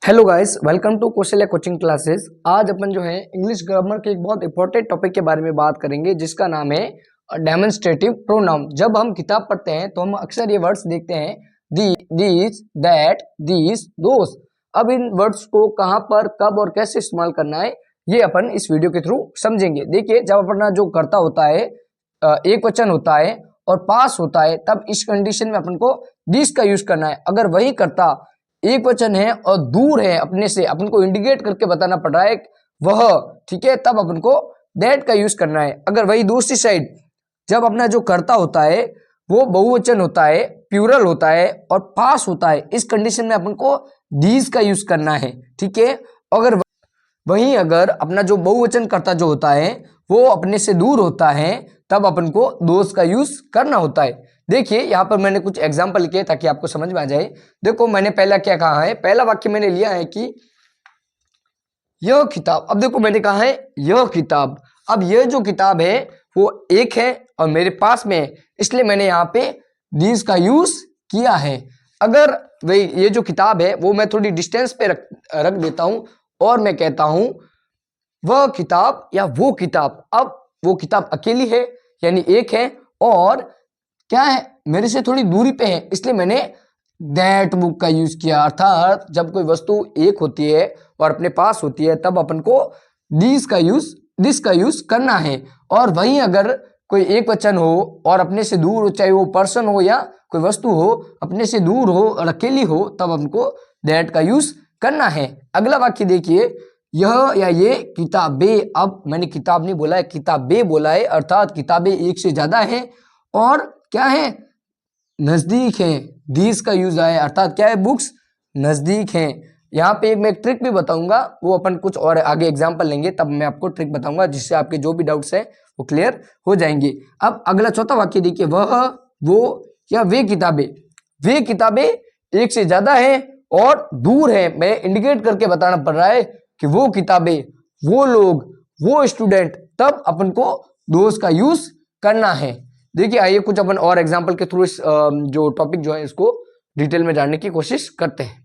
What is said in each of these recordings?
Hello guys, welcome to Kaushalya coaching classes. आज अपन जो है इंग्लिश ग्रामर के एक बहुत इंपॉर्टेंट टॉपिक के बारे में बात करेंगे जिसका नाम है डेमोन्स्ट्रेटिव प्रोनाउन। जब हम किताब पढ़ते हैं तो हम अक्सर ये वर्ड्स देखते हैं दीज, दैट, दीज, दोस। अब इन वर्ड्स को कहाँ पर, कब और कैसे इस्तेमाल करना है ये अपन इस वीडियो के थ्रू समझेंगे। देखिए, जब अपना जो कर्ता होता है एक वचन होता है और पास होता है, तब इस कंडीशन में अपन को दिस का यूज करना है। अगर वही कर्ता एक वचन है और दूर है अपने से, अपन को इंडिकेट करके बताना पड़ रहा है वह, ठीक है, तब अपन को दैट का यूज करना है। अगर वही दूसरी साइड जब अपना जो कर्ता होता है वो बहुवचन होता है, प्लूरल होता है और पास होता है, इस कंडीशन में अपन को दीज का यूज करना है, ठीक है। अगर वहीं अगर अपना जो बहुवचन कर्ता जो होता है वो अपने से दूर होता है, तब अपन को दोस का यूज करना होता है। देखिए, यहां पर मैंने कुछ एग्जांपल लिखे ताकि आपको समझ में आ जाए। देखो, मैंने पहला क्या कहा है, पहला वाक्य मैंने लिया है कि यह किताब। अब देखो, मैंने कहा है यह किताब। अब यह जो किताब है वो एक है और मेरे पास में है, इसलिए मैंने यहाँ पे दीज का यूज किया है। अगर वही ये जो किताब है वो मैं थोड़ी डिस्टेंस पे रख देता हूं और मैं कहता हूं वह किताब या वो किताब। अब वो किताब अकेली है यानी एक है, और क्या है, मेरे से थोड़ी दूरी पे है, इसलिए मैंने दैट बुक का यूज किया। अर्थात जब कोई वस्तु एक होती है और अपने पास होती है तब अपन को दिस का यूज करना है। और वहीं अगर कोई एक वचन हो और अपने से दूर हो, चाहे वो पर्सन हो या कोई वस्तु हो, अपने से दूर हो और अकेली हो, तब हमको दैट का यूज करना है। अगला वाक्य देखिए, यह या ये किताबें। अब मैंने किताब नहीं बोला है, किताबें बोला है, अर्थात किताबें एक से ज्यादा हैं और क्या है, नजदीक है। दीज का यूज आया, अर्थात क्या है, बुक्स नजदीक हैं। यहाँ पे मैं एक ट्रिक भी बताऊंगा, वो अपन कुछ और आगे एग्जांपल लेंगे तब मैं आपको ट्रिक बताऊंगा जिससे आपके जो भी डाउट्स हैं वो क्लियर हो जाएंगे। अब अगला चौथा वाक्य देखिए, वह, वो या वे किताबें एक से ज्यादा है और दूर है। मैं इंडिकेट करके बताना पड़ रहा है कि वो किताबें, वो लोग, वो स्टूडेंट, तब अपन को दोस का यूज करना है। देखिए, आइए कुछ अपन और एग्जांपल के थ्रू इस जो टॉपिक जो है इसको डिटेल में जानने की कोशिश करते हैं।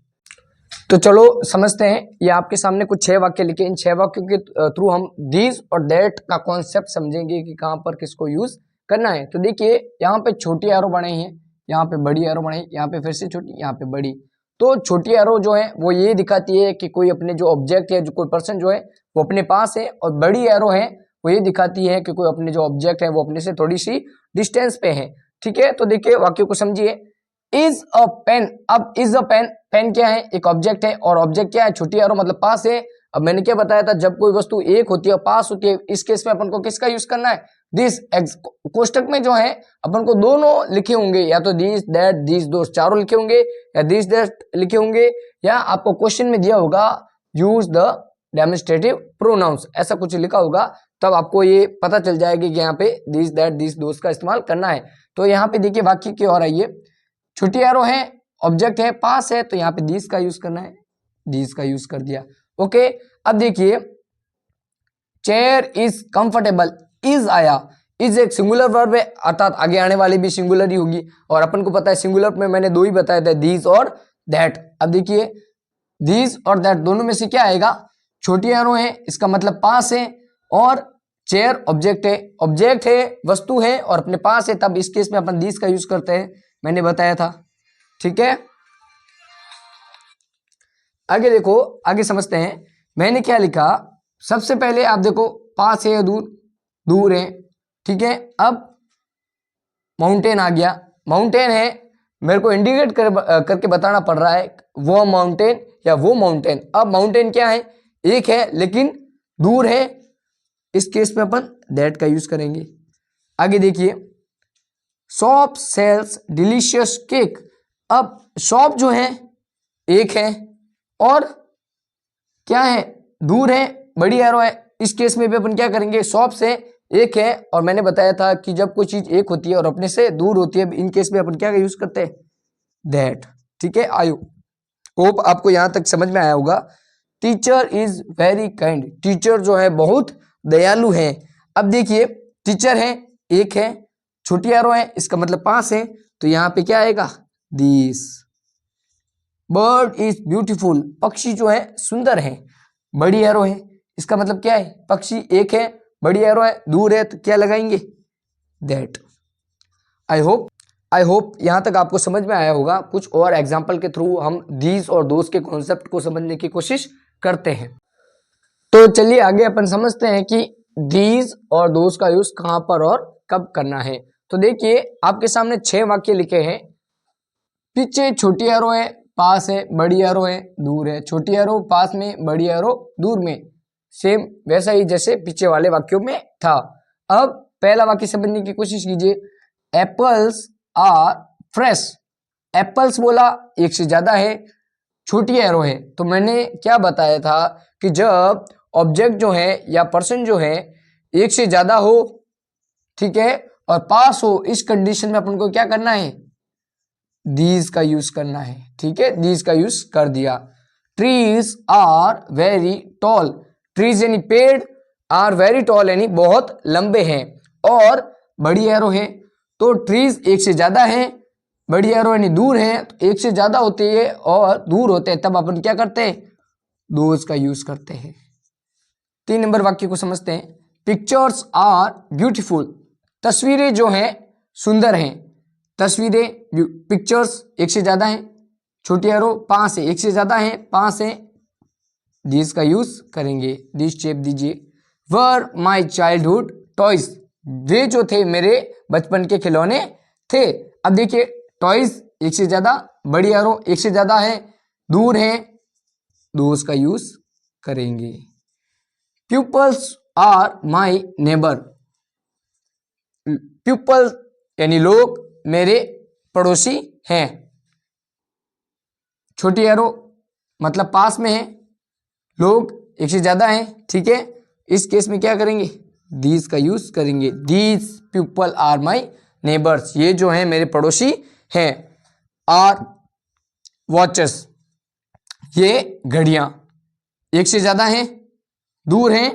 तो चलो समझते हैं। ये आपके सामने कुछ 6 वाक्य लिखे, इन 6 वाक्यों के थ्रू हम दीज और दैट का कॉन्सेप्ट समझेंगे कि कहां पर किसको यूज करना है। तो देखिए, यहाँ पे छोटी एरो बनाई है, यहाँ पे बड़ी एरो बनाई, यहाँ पे फिर से छोटी, यहाँ पे बड़ी। तो छोटी एरो जो है वो ये दिखाती है कि कोई अपने जो ऑब्जेक्ट है, जो कोई पर्सन जो है वो अपने पास है, और बड़ी एरो है वो ये दिखाती है कि कोई अपने जो ऑब्जेक्ट है वो अपने से थोड़ी सी डिस्टेंस पे है, ठीक है। तो देखिए, वाक्य को समझिए। Is a pen. अब इज अ पेन, पेन क्या है, एक ऑब्जेक्ट है, और ऑब्जेक्ट क्या है, छोटी एरो मतलब पास है। अब मैंने क्या बताया था, जब कोई वस्तु एक होती है और पास होती है, इस केस में अपन को किसका यूज करना है, दिस। कोष्टक में जो है अपन को दोनों लिखे होंगे, या तो दिस, दैट, दिस, दोस, चारों लिखे होंगे, या दिस, दैट लिखे होंगे, या आपको क्वेश्चन में दिया होगा यूज द डेमोन्स्ट्रेटिव प्रोनाउंस, ऐसा कुछ लिखा होगा। तब आपको ये पता चल जाएगा कि यहाँ पे दिस, दैट, दिस, दोस का इस्तेमाल करना है। तो यहाँ पे देखिए वाक्य की ओर आइए। छोटी एरो है, ऑब्जेक्ट है, पास है, तो यहाँ पे दिस का यूज करना है, दिस का यूज कर दिया। ओके, अब देखिए, चेयर इज कंफर्टेबल। इज आया, इज एक सिंगुलर वर्ब है, अर्थात आगे आने वाली भी सिंगुलर ही होगी, और अपन को पता है सिंगुलर में मैंने दो ही बताया था, दीज और दैट। अब देखिए, दीज और दैट दोनों में से क्या आएगा, छोटी एरो है, इसका मतलब पास है, और चेयर ऑब्जेक्ट है, वस्तु है और अपने पास है, तब इस केस में अपन दीज का यूज करते हैं, मैंने बताया था, ठीक है। आगे देखो, आगे समझते हैं। मैंने क्या लिखा, सबसे पहले आप देखो, पास है या दूर, दूर है, ठीक है। अब माउंटेन आ गया, माउंटेन है, मेरे को इंडिकेट करके बताना पड़ रहा है वो माउंटेन या वो माउंटेन। अब माउंटेन क्या है, एक है लेकिन दूर है, इस केस में अपन दैट का यूज करेंगे। आगे देखिए, शॉप सेल्स डिलीशियस केक। अब शॉप जो है एक है और क्या है, दूर है, बड़ी एरो है, इस केस में भी अपन क्या करेंगे, शॉप से एक है, और मैंने बताया था कि जब कोई चीज एक होती है और अपने से दूर होती है, इन केस में अपन क्या यूज करते हैं, दैट, ठीक है। आयु, होप आपको यहां तक समझ में आया होगा। Teacher is very kind. Teacher जो है बहुत दयालु है। अब देखिए, टीचर है, एक है, छोटी एरो है, इसका मतलब पास है, तो यहाँ पे क्या आएगा, दिस। बर्ड इज ब्यूटीफुल, पक्षी जो है सुंदर है। बड़ी एरो है, इसका मतलब क्या है, पक्षी एक है, बड़ी एरो है, दूर है, तो क्या लगाएंगे, दैट। आई होप यहाँ तक आपको समझ में आया होगा। कुछ और एग्जाम्पल के थ्रू हम दीज और दोस के कॉन्सेप्ट को समझने की कोशिश करते हैं। तो चलिए आगे अपन समझते हैं कि दीज और दोस का यूज कहाँ पर और कब करना है। तो देखिए आपके सामने 6 वाक्य लिखे हैं। पीछे छोटी एरो है, पास है, बड़ी एरो है, दूर है। छोटी एरो पास में, बड़ी एरो दूर में। सेम वैसा ही जैसे पीछे वाले वाक्यों में था। अब पहला वाक्य समझने की कोशिश कीजिए। Apples are fresh. एप्पल्स बोला, एक से ज्यादा है, छोटी एरो है। तो मैंने क्या बताया था कि जब ऑब्जेक्ट जो है या पर्सन जो है एक से ज्यादा हो, ठीक है, और पास हो, इस कंडीशन में अपन को क्या करना है, दीज का यूज करना है। ठीक है, दीज का यूज कर दिया। Trees are very tall. Trees यानी पेड़, आर वेरी टॉल यानी बहुत लंबे हैं। और बड़ी एरो है, तो ट्रीज एक से ज्यादा है, बड़ी एरो यानी दूर है। तो एक से ज्यादा होते हैं और दूर होते हैं, तब अपन क्या करते हैं, दोज का यूज करते हैं। 3 नंबर वाक्य को समझते हैं। Pictures are beautiful. तस्वीरें जो हैं सुंदर हैं। तस्वीरें, पिक्चर्स एक से ज्यादा हैं, छोटी एरो पास है, एक से ज्यादा है, पास है, दिस का यूज करेंगे। दिस शेप दीजिए। वर माई चाइल्डहुड टॉयज। वे जो थे मेरे बचपन के खिलौने थे। अब देखिए टॉयज एक से ज्यादा, बड़ी एरो एक से ज्यादा है, दूर है, दोस का यूज करेंगे। Peoples are my neighbour. People यानी लोग मेरे पड़ोसी हैं। छोटी एरो मतलब पास में है, लोग एक से ज्यादा हैं। ठीक है, इस केस में क्या करेंगे, दीज का यूज करेंगे। These people are my neighbours. ये जो हैं मेरे पड़ोसी हैं। आर वॉचर्स, ये घड़ियां एक से ज्यादा हैं, दूर हैं,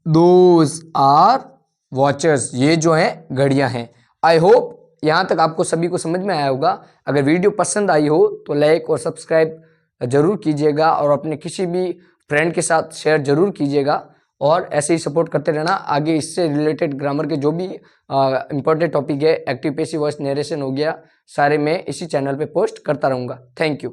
दोज आर वॉचर्स। ये जो है घड़ियां हैं। आई होप यहां तक आपको सभी को समझ में आया होगा। अगर वीडियो पसंद आई हो तो लाइक और सब्सक्राइब जरूर कीजिएगा और अपने किसी भी फ्रेंड के साथ शेयर जरूर कीजिएगा। और ऐसे ही सपोर्ट करते रहना। आगे इससे रिलेटेड ग्रामर के जो भी इंपॉर्टेंट टॉपिक है, एक्टिव पैसिव वॉइस नरेशन हो गया, सारे मैं इसी चैनल पे पोस्ट करता रहूँगा। Thank you.